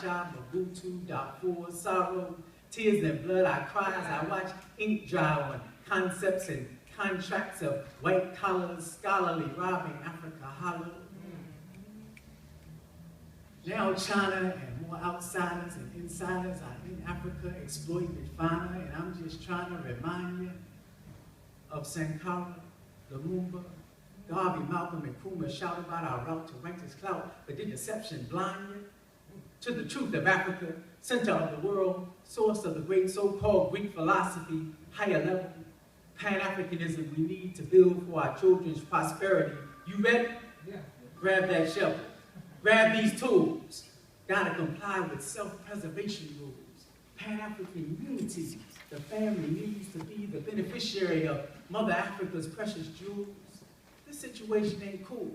Pacha, Mobutu, Darfur, sorrow, tears and blood I cry as I watch ink dry on concepts and contracts of white collars, scholarly robbing Africa hollow. Now China and more outsiders and insiders are in Africa exploiting finer, and I'm just trying to remind you of Sankara, Lumumba, Garvey, Malcolm, and Nkrumah shout about our route to righteous clout, but did deception blind you to the truth of Africa, center of the world, source of the great so-called Greek philosophy, higher level, Pan-Africanism we need to build for our children's prosperity. You ready? Yeah. Grab that shovel. Grab these tools. Gotta comply with self-preservation rules. Pan-African unity. The family needs to be the beneficiary of Mother Africa's precious jewels. This situation ain't cool.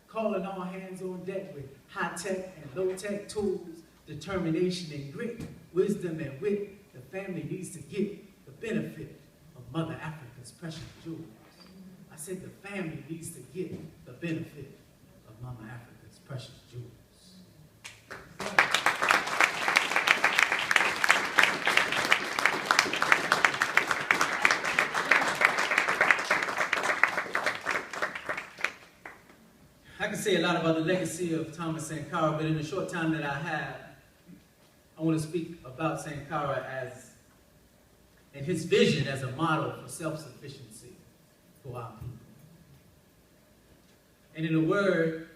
Calling all hands on deck with high-tech and low-tech tools, determination and grit, wisdom and wit. The family needs to get the benefit of Mother Africa's precious jewels. I said the family needs to get the benefit of Mama Africa's precious jewels. I can say a lot about the legacy of Thomas Sankara, but in the short time that I have, I want to speak about Sankara and his vision as a model for self-sufficiency for our people. And in a word,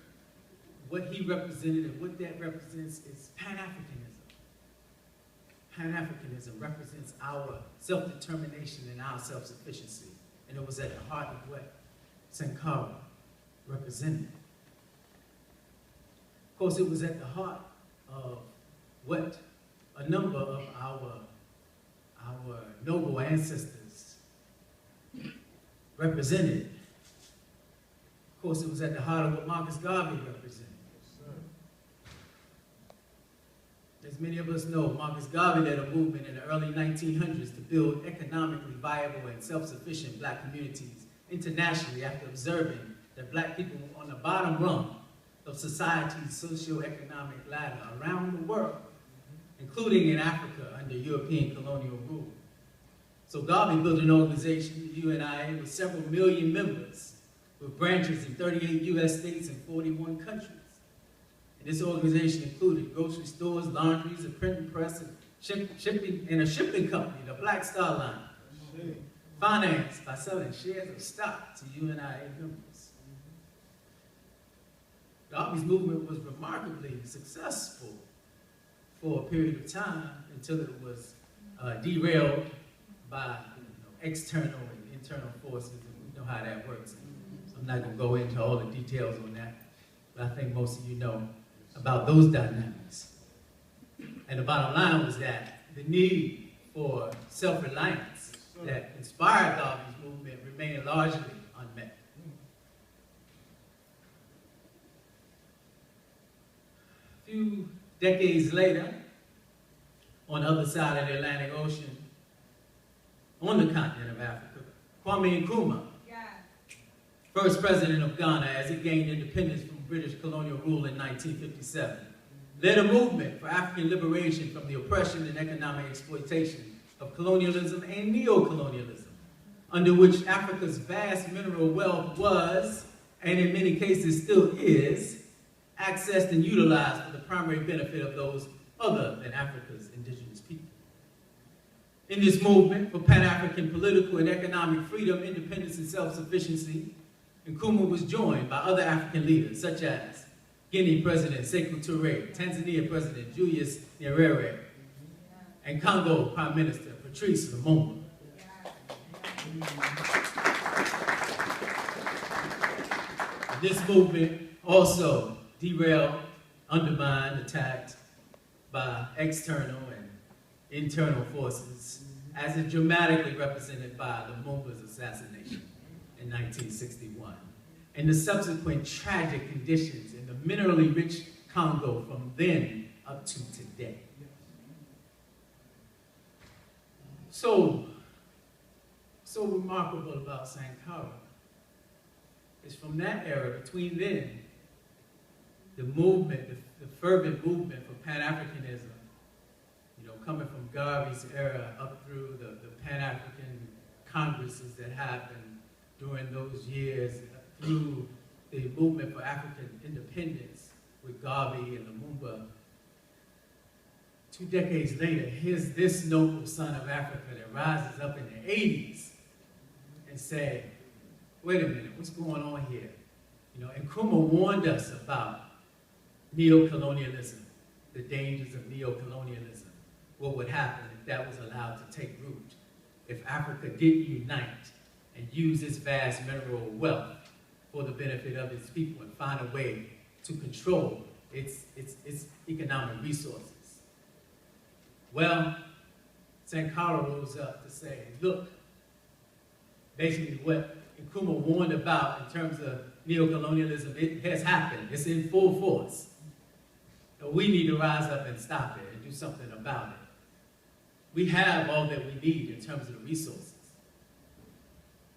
what he represented and what that represents is Pan-Africanism. Pan-Africanism represents our self-determination and our self-sufficiency. And it was at the heart of what Sankara represented. Of course, it was at the heart of what a number of our noble ancestors represented. Of course, it was at the heart of what Marcus Garvey represented. As many of us know, Marcus Garvey led a movement in the early 1900s to build economically viable and self-sufficient black communities internationally after observing that black people were on the bottom rung of society's socio-economic ladder around the world, including in Africa under European colonial rule. So Garvey built an organization, the UNIA, with several million members, with branches in 38 U.S. states and 41 countries. And this organization included grocery stores, laundries, a printing press, and a shipping company, the Black Star Line, financed by selling shares of stock to UNIA members. Garvey's movement was remarkably successful for a period of time until it was derailed by external and internal forces, and we know how that works. So I'm not going to go into all the details on that, but I think most of you know about those dynamics. And the bottom line was that the need for self-reliance that inspired Garvey's movement remained largely unmet. A few decades later, on the other side of the Atlantic Ocean, on the continent of Africa, Kwame Nkrumah, first president of Ghana as it gained independence from British colonial rule in 1957, led a movement for African liberation from the oppression and economic exploitation of colonialism and neo-colonialism, under which Africa's vast mineral wealth was, and in many cases still is, accessed and utilized for the primary benefit of those other than Africa's indigenous people. In this movement for Pan-African political and economic freedom, independence, and self-sufficiency, Nkrumah was joined by other African leaders such as Guinea President Sekou Touré, Tanzania President Julius Nyerere, and Congo Prime Minister Patrice Lumumba. This movement also derailed, undermined, attacked by external and internal forces, as is dramatically represented by Lumumba's assassination in 1961, and the subsequent tragic conditions in the minerally rich Congo from then up to today. So remarkable about Sankara is from that era, between then the movement, the fervent movement for Pan-Africanism, coming from Garvey's era up through the Pan-African congresses that happened during those years, through the movement for African independence with Garvey and Lumumba. 2 decades later, here's this noble son of Africa that rises up in the 80s and say, wait a minute, what's going on here? Nkrumah warned us about neocolonialism, the dangers of neocolonialism, what would happen if that was allowed to take root, if Africa didn't unite and use its vast mineral wealth for the benefit of its people and find a way to control its economic resources. Well, Sankara rose up to say, look, basically what Nkrumah warned about in terms of neocolonialism, it has happened. It's in full force. So we need to rise up and stop it and do something about it. We have all that we need in terms of the resources.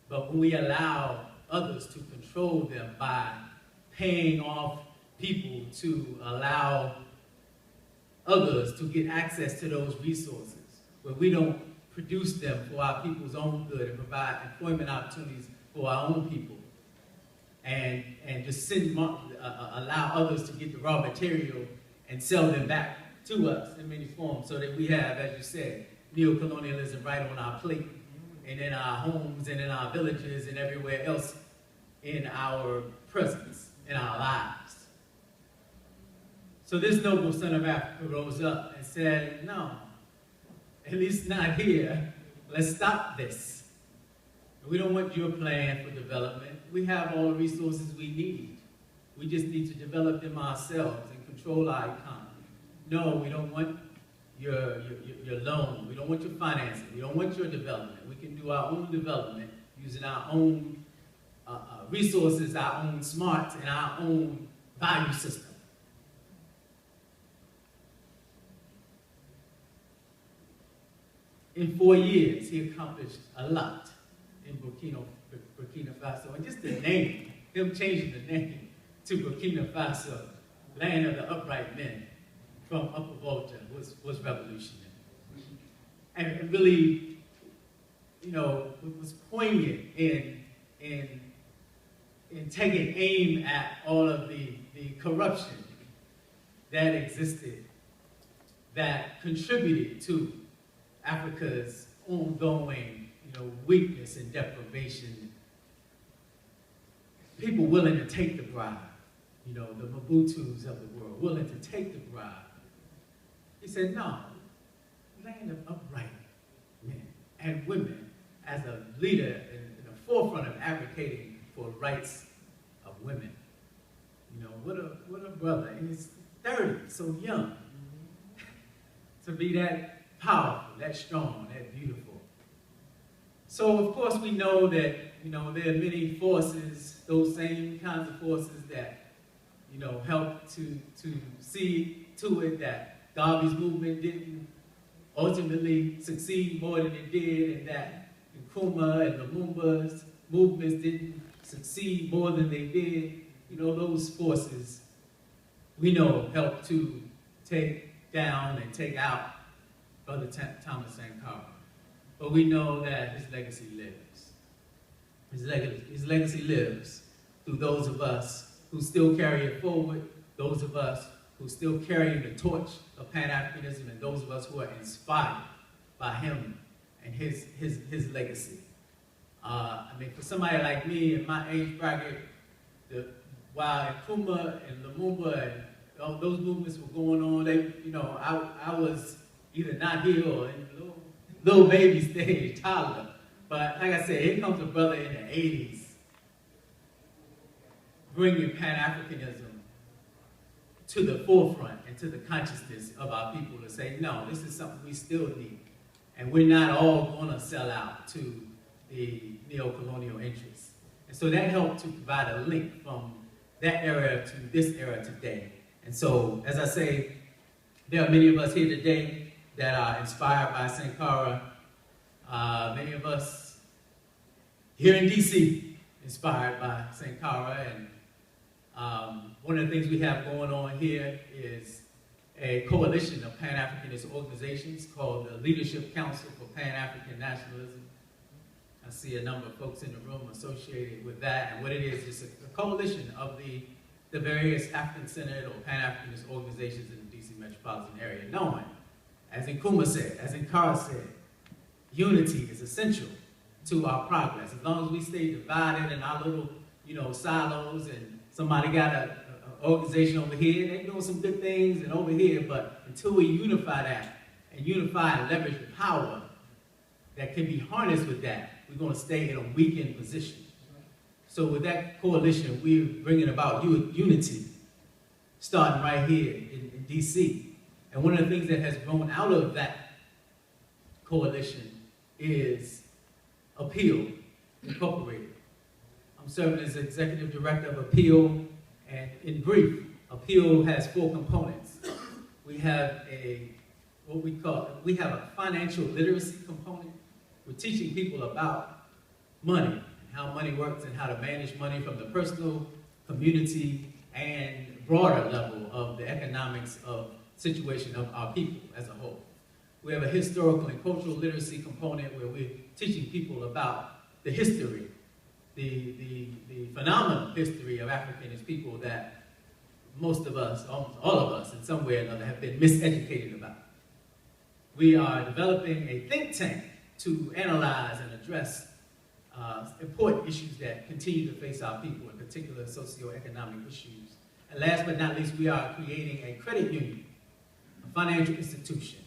But when we allow others to control them by paying off people to allow others to get access to those resources, where we don't produce them for our people's own good and provide employment opportunities for our own people, and just allow others to get the raw material and sell them back to us in many forms, so that we have, as you said, neocolonialism right on our plate, and in our homes, and in our villages, and everywhere else in our presence, in our lives. So this noble son of Africa rose up and said, no, at least not here. Let's stop this. We don't want your plan for development. We have all the resources we need. We just need to develop them ourselves and control our economy. No, we don't want your loan. We don't want your financing. We don't want your development. We can do our own development using our own resources, our own smarts, and our own value system. In 4 years, he accomplished a lot in Burkina Faso. And just the name, him changing the name to Burkina Faso, land of the upright men from Upper Volta, was revolutionary. And really, was poignant in taking aim at all of the corruption that existed, that contributed to Africa's ongoing, weakness and deprivation. People willing to take the bribe, the Mobutus of the world, willing to take the bribe. He said, no, land of upright men and women as a leader in the forefront of advocating for rights of women. What a brother in his 30s, so young, to be that powerful, that strong, that beautiful. So of course we know that, there are many forces, those same kinds of forces that, help to see to it that Garvey's movement didn't ultimately succeed more than it did, and that Nkrumah and Lumumba's movements didn't succeed more than they did. Those forces, we know, helped to take down and take out Brother Thomas Sankara. But we know that his legacy lives. His legacy lives through those of us who still carry it forward, those of us who still carry the torch of Pan-Africanism, and those of us who are inspired by him and his legacy. For somebody like me in my age bracket, while Nkrumah and Lumumba and all those movements were going on, I was either not here or in little baby stage, toddler. But like I said, here comes a brother in the 80s, bringing Pan-Africanism to the forefront and to the consciousness of our people to say, no, this is something we still need. And we're not all going to sell out to the neo-colonial interests. And so that helped to provide a link from that era to this era today. And so, as I say, there are many of us here today that are inspired by Sankara. Many of us here in DC inspired by Sankara, and One of the things we have going on here is a coalition of Pan-Africanist organizations called the Leadership Council for Pan-African Nationalism. I see a number of folks in the room associated with that, and what it is a coalition of the various African-centered or Pan-Africanist organizations in the DC metropolitan area, knowing, as Nkrumah said, as Sankara said, unity is essential to our progress. As long as we stay divided in our little, silos, and somebody got an organization over here, they're doing some good things, and over here, but until we unify that, and unify and leverage the power that can be harnessed with that, we're going to stay in a weakened position. So with that coalition, we're bringing about unity, starting right here in DC. And one of the things that has grown out of that coalition is Appeal Incorporated. I'm serving as Executive Director of Appeal, and in brief, Appeal has 4 components. We have a financial literacy component. We're teaching people about money, and how money works, and how to manage money from the personal, community, and broader level of the economics of situation of our people as a whole. We have a historical and cultural literacy component where we're teaching people about the history, the phenomenal history of Africanist people that most of us, almost all of us in some way or another, have been miseducated about. We are developing a think tank to analyze and address important issues that continue to face our people, in particular socioeconomic issues. And last but not least, we are creating a credit union, a financial institution